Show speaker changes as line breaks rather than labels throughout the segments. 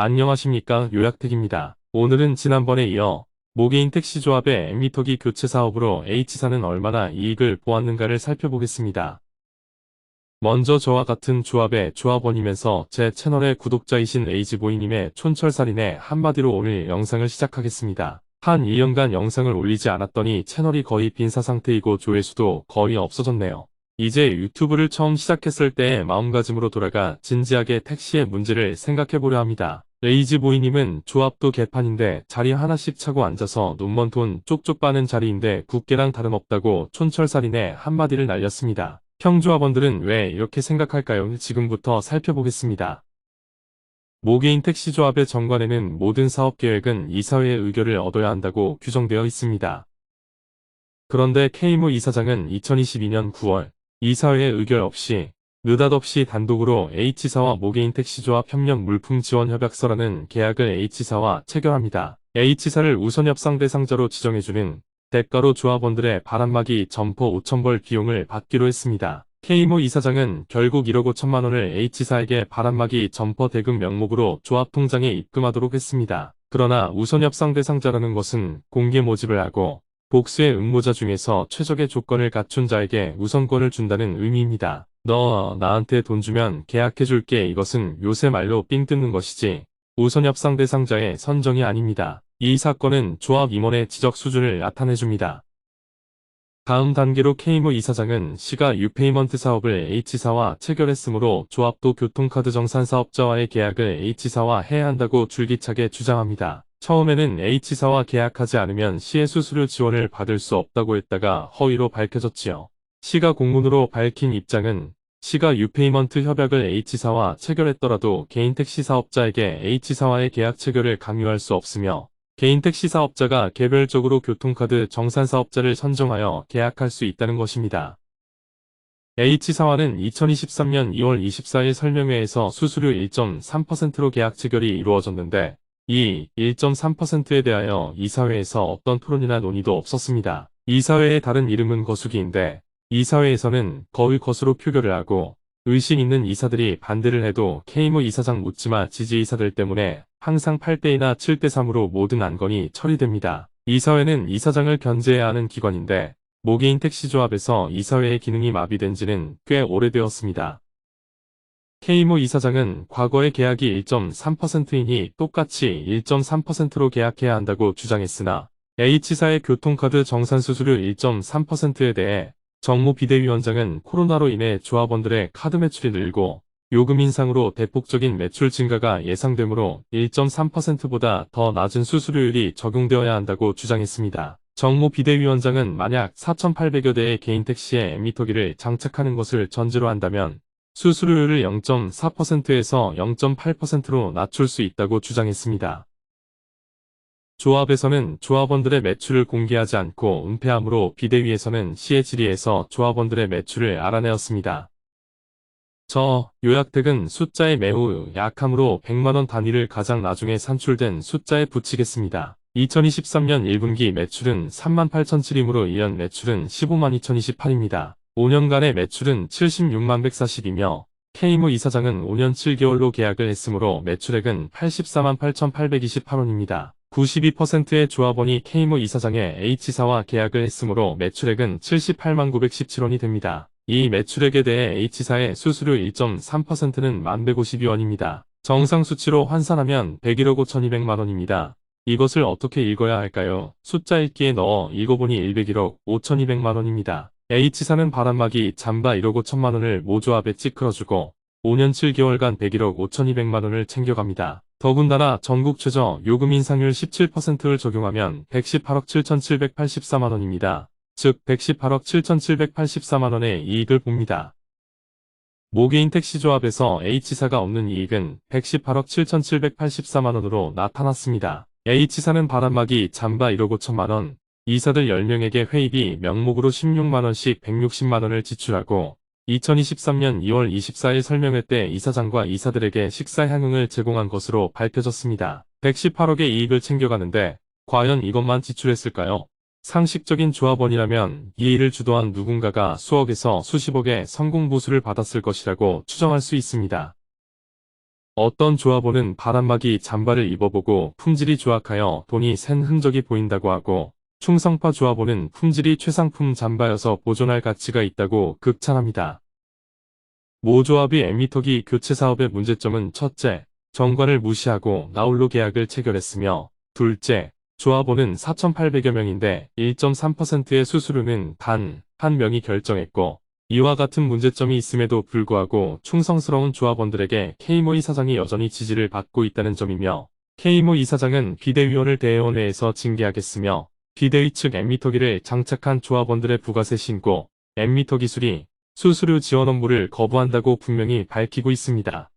안녕하십니까, 요약택입니다. 오늘은 지난번에 이어 모개인 택시조합의 엠미터기 교체 사업으로 H사는 얼마나 이익을 보았는가를 살펴보겠습니다. 먼저 저와 같은 조합의 조합원이면서 제 채널의 구독자이신 레이지보이님의 촌철살인에 한마디로 오늘 영상을 시작하겠습니다. 한 2년간 영상을 올리지 않았더니 채널이 거의 빈사 상태이고 조회수도 거의 없어졌네요. 이제 유튜브를 처음 시작했을 때의 마음가짐으로 돌아가 진지하게 택시의 문제를 생각해보려 합니다. 레이지보이님은 조합도 개판인데 자리 하나씩 차고 앉아서 눈먼 돈 쪽쪽 빠는 자리인데 국계랑 다름없다고 촌철살인에 한마디를 날렸습니다. 평조합원들은 왜 이렇게 생각할까요? 지금부터 살펴보겠습니다. 모개인 택시조합의 정관에는 모든 사업계획은 이사회의 의결을 얻어야 한다고 규정되어 있습니다. 그런데 K모 이사장은 2022년 9월 이사회의 의결 없이 느닷없이 단독으로 H사와 모개인 택시조합 협력 물품 지원 협약서라는 계약을 H사와 체결합니다. H사를 우선협상 대상자로 지정해주는 대가로 조합원들의 바람막이 점포 5,000벌 비용을 받기로 했습니다. K모 이사장은 결국 1억 5천만 원을 H사에게 바람막이 점포 대금 명목으로 조합 통장에 입금하도록 했습니다. 그러나 우선협상 대상자라는 것은 공개 모집을 하고 복수의 응모자 중에서 최적의 조건을 갖춘 자에게 우선권을 준다는 의미입니다. 너 나한테 돈 주면 계약해줄게. 이것은 요새 말로 삥 뜯는 것이지 우선협상 대상자의 선정이 아닙니다. 이 사건은 조합 임원의 지적 수준을 나타내줍니다. 다음 단계로 K모 이사장은 시가 유페이먼트 사업을 H사와 체결했으므로 조합도 교통카드 정산 사업자와의 계약을 H사와 해야 한다고 줄기차게 주장합니다. 처음에는 H사와 계약하지 않으면 시의 수수료 지원을 받을 수 없다고 했다가 허위로 밝혀졌지요. 시가 공문으로 밝힌 입장은 시가 유페이먼트 협약을 H사와 체결했더라도 개인 택시 사업자에게 H사와의 계약 체결을 강요할 수 없으며 개인 택시 사업자가 개별적으로 교통카드 정산 사업자를 선정하여 계약할 수 있다는 것입니다. H사와는 2023년 2월 24일 설명회에서 수수료 1.3%로 계약 체결이 이루어졌는데 이 1.3%에 대하여 이사회에서 어떤 토론이나 논의도 없었습니다. 이사회의 다른 이름은 거수기인데 이사회에서는 거의 거수로 표결을 하고 의식 있는 이사들이 반대를 해도 K모 이사장 묻지마 지지이사들 때문에 항상 8대2나 7대3으로 모든 안건이 처리됩니다. 이사회는 이사장을 견제해야 하는 기관인데 모개인 택시조합에서 이사회의 기능이 마비된 지는 꽤 오래되었습니다. K모 이사장은 과거의 계약이 1.3%이니 똑같이 1.3%로 계약해야 한다고 주장했으나 H사의 교통카드 정산 수수료 1.3%에 대해 정모 비대위원장은 코로나로 인해 조합원들의 카드 매출이 늘고 요금 인상으로 대폭적인 매출 증가가 예상되므로 1.3%보다 더 낮은 수수료율이 적용되어야 한다고 주장했습니다. 정모 비대위원장은 만약 4,800여 대의 개인 택시에 엠미터기를 장착하는 것을 전제로 한다면 수수료율을 0.4%에서 0.8%로 낮출 수 있다고 주장했습니다. 조합에서는 조합원들의 매출을 공개하지 않고 은폐함으로 비대위에서는 시의 질의에서 조합원들의 매출을 알아내었습니다. 저 요약택은 숫자에 매우 약함으로 100만원 단위를 가장 나중에 산출된 숫자에 붙이겠습니다. 2023년 1분기 매출은 38,007이므로 1년 매출은 152,028입니다. 5년간의 매출은 76만 140이며 K모 이사장은 5년 7개월로 계약을 했으므로 매출액은 84만 8,828원입니다. 92%의 조합원이 K모 이사장의 H사와 계약을 했으므로 매출액은 78만 917원이 됩니다. 이 매출액에 대해 H사의 수수료 1.3%는 1152원입니다. 정상 수치로 환산하면 101억 5,200만원입니다. 이것을 어떻게 읽어야 할까요? 숫자 읽기에 넣어 읽어보니 101억 5,200만원입니다. H사는 바람막이 잠바 1억 5천만원을 모조합에 찌그러주고 5년 7개월간 101억 5,200만원을 챙겨갑니다. 더군다나 전국 최저 요금 인상률 17%를 적용하면 118억 7,784만원입니다. 즉 118억 7,784만원의 이익을 봅니다. 모개인 택시조합에서 H사가 얻는 이익은 118억 7,784만원으로 나타났습니다. H사는 바람막이 잠바 1억 5천만원, 이사들 10명에게 회의비 명목으로 16만원씩 160만원을 지출하고 2023년 2월 24일 설명회 때 이사장과 이사들에게 식사 향응을 제공한 것으로 밝혀졌습니다. 118억의 이익을 챙겨가는데 과연 이것만 지출했을까요? 상식적인 조합원이라면 이 일을 주도한 누군가가 수억에서 수십억의 성공 보수를 받았을 것이라고 추정할 수 있습니다. 어떤 조합원은 바람막이 잠바를 입어보고 품질이 조악하여 돈이 샌 흔적이 보인다고 하고, 충성파 조합원은 품질이 최상품 잠바여서 보존할 가치가 있다고 극찬합니다. 모 조합이 엠미터기 교체 사업의 문제점은 첫째, 정관을 무시하고 나홀로 계약을 체결했으며, 둘째, 조합원은 4,800여 명인데 1.3%의 수수료는 단 한 명이 결정했고, 이와 같은 문제점이 있음에도 불구하고 충성스러운 조합원들에게 K모 이사장이 여전히 지지를 받고 있다는 점이며, K모 이사장은 비대위원을 대의원회에서 징계하겠으며, 비대위 측 엠미터기를 장착한 조합원들의 부가세 신고, 엠미터 기술이 수수료 지원 업무를 거부한다고 분명히 밝히고 있습니다.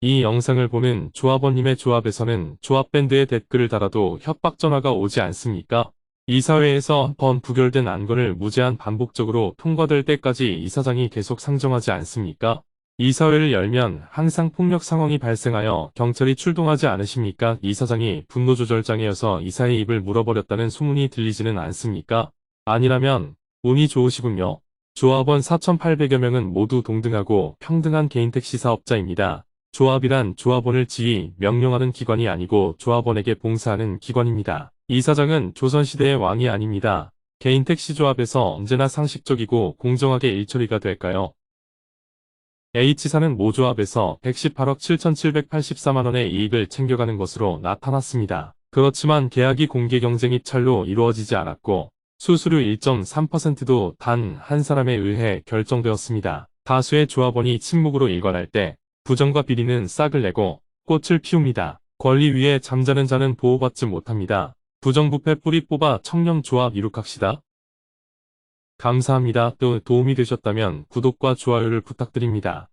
이 영상을 보는 조합원님의 조합에서는 조합밴드에 댓글을 달아도 협박 전화가 오지 않습니까? 이사회에서 한 번 부결된 안건을 무제한 반복적으로 통과될 때까지 이사장이 계속 상정하지 않습니까? 이사회를 열면 항상 폭력 상황이 발생하여 경찰이 출동하지 않으십니까? 이사장이 분노조절장애여서 이사의 입을 물어버렸다는 소문이 들리지는 않습니까? 아니라면 운이 좋으시군요. 조합원 4,800여 명은 모두 동등하고 평등한 개인 택시 사업자입니다. 조합이란 조합원을 지휘, 명령하는 기관이 아니고 조합원에게 봉사하는 기관입니다. 이사장은 조선시대의 왕이 아닙니다. 개인 택시 조합에서 언제나 상식적이고 공정하게 일처리가 될까요? H사는 모 조합에서 118억 7,784만 원의 이익을 챙겨가는 것으로 나타났습니다. 그렇지만 계약이 공개 경쟁 입찰로 이루어지지 않았고, 수수료 1.3%도 단 한 사람에 의해 결정되었습니다. 다수의 조합원이 침묵으로 일관할 때 부정과 비리는 싹을 내고 꽃을 피웁니다. 권리 위에 잠자는 자는 보호받지 못합니다. 부정부패 뿌리 뽑아 청렴조합 이룩합시다. 감사합니다. 또 도움이 되셨다면 구독과 좋아요를 부탁드립니다.